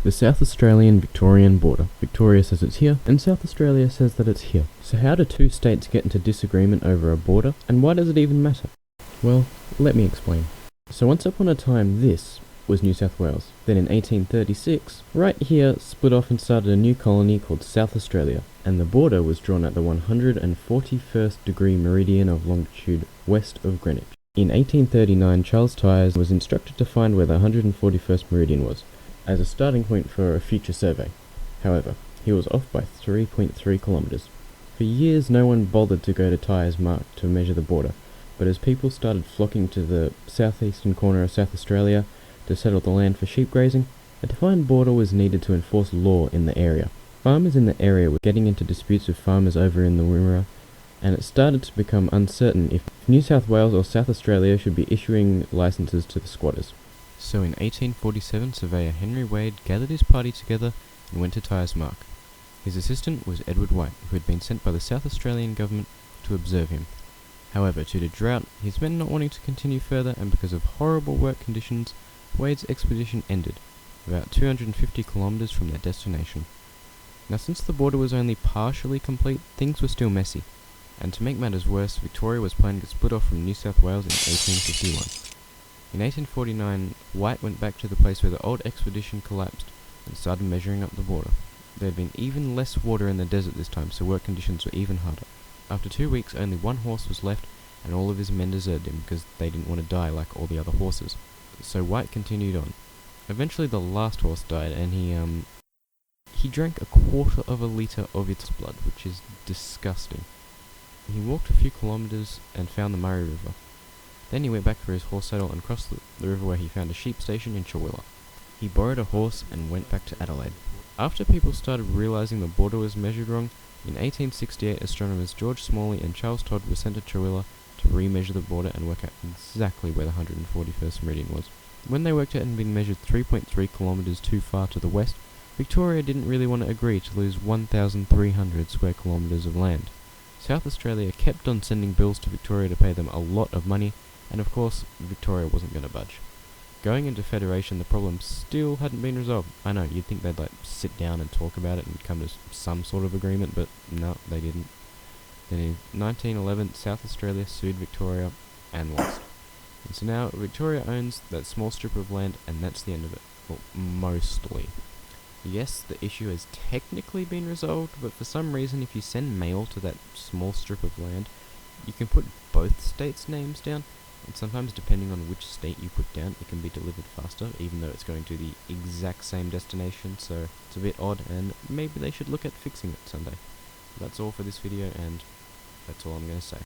The South Australian-Victorian border. Victoria says it's here, and South Australia says that it's here. So how do two states get into disagreement over a border, and why does it even matter? Well, let me explain. So once upon a time, this was New South Wales. Then in 1836, right here split off and started a new colony called South Australia, and the border was drawn at the 141st degree meridian of longitude west of Greenwich. In 1839, Charles Tyers was instructed to find where the 141st meridian was, as a starting point for a future survey. However, he was off by 3.3 kilometres. For years no one bothered to go to Tyers' mark to measure the border, but as people started flocking to the southeastern corner of South Australia to settle the land for sheep grazing, a defined border was needed to enforce law in the area. Farmers in the area were getting into disputes with farmers over in the Wimmera, and it started to become uncertain if New South Wales or South Australia should be issuing licences to the squatters. So in 1847, surveyor Henry Wade gathered his party together and went to Tyers' mark. His assistant was Edward White, who had been sent by the South Australian government to observe him. However, due to drought, his men not wanting to continue further, and because of horrible work conditions, Wade's expedition ended, about 250 kilometres from their destination. Now, since the border was only partially complete, things were still messy, and to make matters worse, Victoria was planning to split off from New South Wales in 1851. In 1849, White went back to the place where the old expedition collapsed and started measuring up the border. There had been even less water in the desert this time, so work conditions were even harder. After 2 weeks, only one horse was left, and all of his men deserted him because they didn't want to die like all the other horses. So White continued on. Eventually the last horse died, and he drank 1/4 of a litre of its blood, which is disgusting. He walked a few kilometres and found the Murray River. Then he went back for his horse saddle and crossed the river where he found a sheep station in Chawilla. He borrowed a horse and went back to Adelaide. After people started realising the border was measured wrong, in 1868 astronomers George Smalley and Charles Todd were sent to Chawilla to re-measure the border and work out exactly where the 141st meridian was. When they worked out and been measured 3.3 kilometres too far to the west, Victoria didn't really want to agree to lose 1,300 square kilometres of land. South Australia kept on sending bills to Victoria to pay them a lot of money, and of course, Victoria wasn't going to budge. Going into Federation, the problem still hadn't been resolved. I know, you'd think they'd sit down and talk about it and come to some sort of agreement, but no, they didn't. Then in 1911, South Australia sued Victoria and lost. And so now, Victoria owns that small strip of land, and that's the end of it. Well, mostly. Yes, the issue has technically been resolved, but for some reason, if you send mail to that small strip of land, you can put both states' names down, and sometimes depending on which state you put down, it can be delivered faster, even though it's going to the exact same destination, so it's a bit odd, and maybe they should look at fixing it someday. That's all for this video, and that's all I'm going to say.